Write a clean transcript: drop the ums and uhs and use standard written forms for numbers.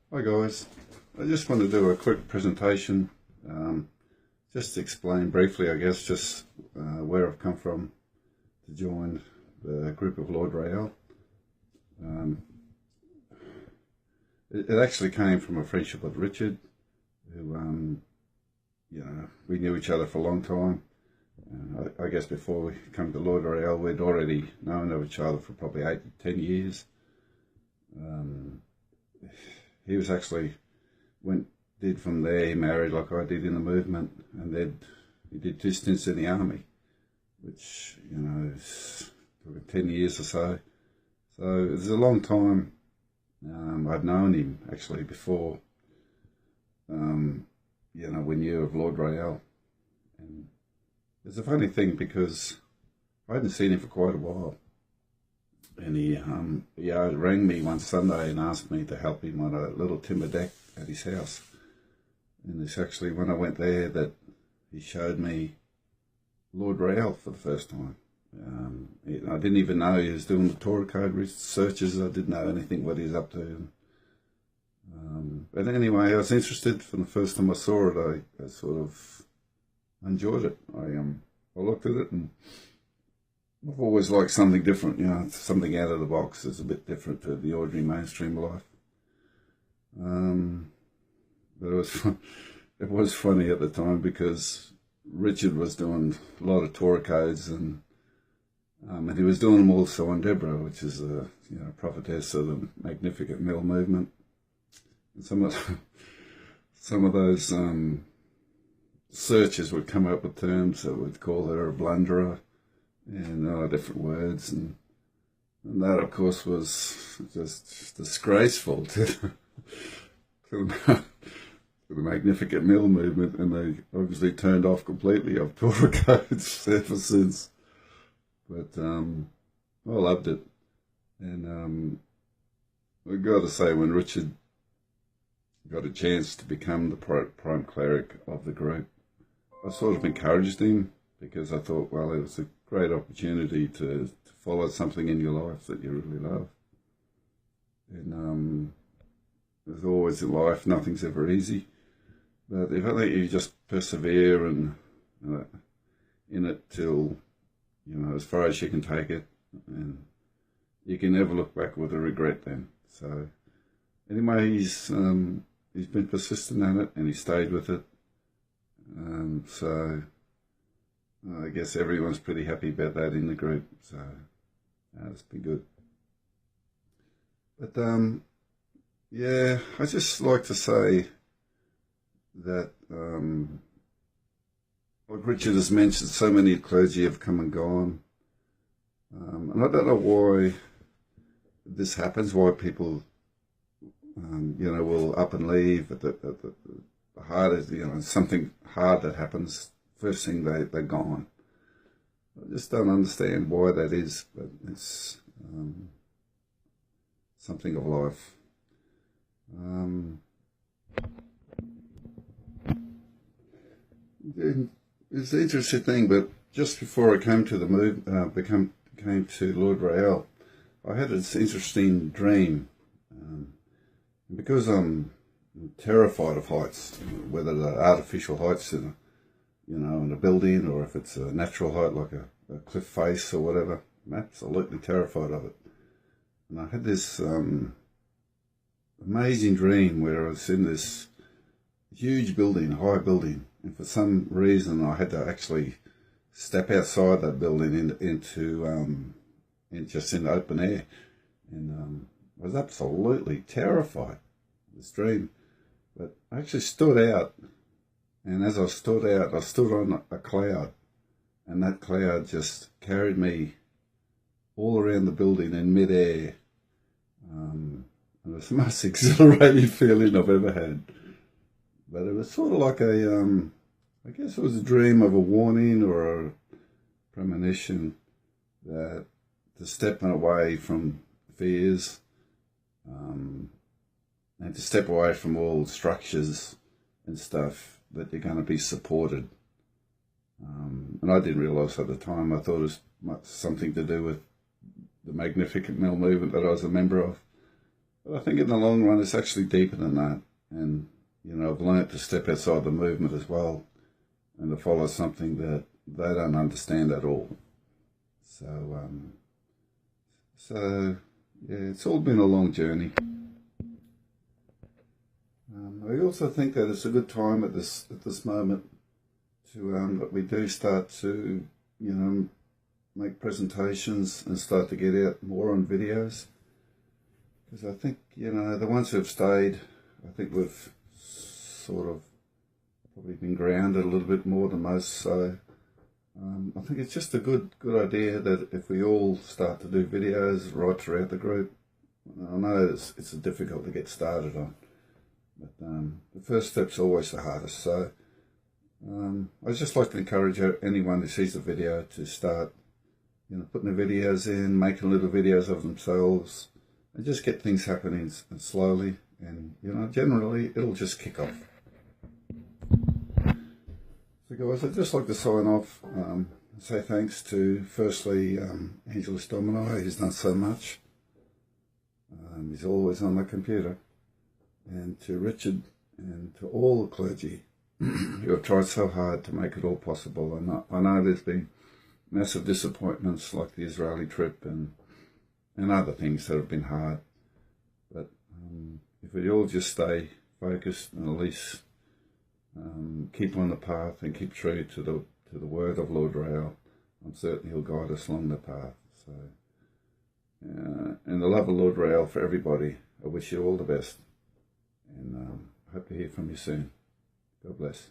Hi guys, I just want to do a quick presentation, just to explain briefly, I guess, just where I've come from to join the group of Lord RayEl. It actually came from a friendship with Richard, who, we knew each other for a long time. And I guess before we come to Lord RayEl, we'd already known of each other for probably 8 to 10 years. He was actually did from there, he married like I did in the movement, and then he did 2 stints in the army, which, is 10 years or so. So it was a long time. I'd known him actually before, we knew of Lord RayEl. And it's a funny thing because I hadn't seen him for quite a while. And he rang me one Sunday and asked me to help him on a little timber deck at his house. And it's actually when I went there that he showed me Lord RayEl for the first time. I didn't even know he was doing the Torah code researches. I didn't know anything what he was up to. But anyway, I was interested from the first time I saw it. I sort of enjoyed it. I looked at it, and I've always liked something different, something out of the box is a bit different to the ordinary mainstream life. But it was funny at the time because Richard was doing a lot of Torah codes, and he was doing them also on Deborah, which is a prophetess of the Magnificent Mill movement. And some of those searches would come up with terms that would call her a blunderer, and different words, and that of course was just disgraceful to the Magnificent Mill movement, and they obviously turned off completely of Torah codes ever since. But I loved it, and I've got to say, when Richard got a chance to become the prime cleric of the group, I sort of encouraged him, because I thought, well, it was a great opportunity to follow something in your life that you really love. And as always in life, nothing's ever easy. But if only you just persevere and in it till, as far as you can take it, and you can never look back with a regret then. So anyway, he's been persistent in it, and he stayed with it. So I guess everyone's pretty happy about that in the group, so it's been good. But I just like to say that, like Richard has mentioned, so many clergy have come and gone, and I don't know why this happens, why people, will up and leave at the hardest, something hard that happens. First thing they're gone. I just don't understand why that is, but it's something of life. It's an interesting thing, but just before I came to the came to Lord RayEl, I had this interesting dream, because I'm terrified of heights, whether they're artificial heights in a building, or if it's a natural height like a cliff face or whatever. I'm absolutely terrified of it. And I had this amazing dream where I was in this huge building, high building, and for some reason I had to actually step outside that building into just in the open air, and I was absolutely terrified of this dream. But I actually stood out. And as I stood out, I stood on a cloud, and that cloud just carried me all around the building in midair. And it was the most exhilarating feeling I've ever had. But it was sort of like I guess it was a dream of a warning or a premonition that to step away from fears, and to step away from all structures and stuff, that you're going to be supported. And I didn't realise at the time. I thought it was something to do with the Magnificent Mill movement that I was a member of. But I think in the long run, it's actually deeper than that. And, you know, I've learned to step outside the movement as well and to follow something that they don't understand at all. So yeah, it's all been a long journey. I also think that it's a good time at this moment to that we do start to, you know, make presentations and start to get out more on videos. Because I think, you know, the ones who've stayed, I think we've sort of probably been grounded a little bit more than most. So I think it's just a good idea that if we all start to do videos right throughout the group. I know it's difficult to get started on, but the first step's always the hardest. So I'd just like to encourage anyone who sees the video to start, you know, putting the videos in, making little videos of themselves, and just get things happening slowly. And, you know, generally it'll just kick off. So guys, I'd just like to sign off, say thanks to, firstly, Angelus Domini, who's done so much. He's always on the computer. And to Richard and to all the clergy who have tried so hard to make it all possible. And I know there's been massive disappointments like the Israeli trip and other things that have been hard. But if we all just stay focused and at least keep on the path and keep true to the word of Lord RayEl, I'm certain he'll guide us along the path. So, and the love of Lord RayEl for everybody, I wish you all the best, and hope to hear from you soon. God bless.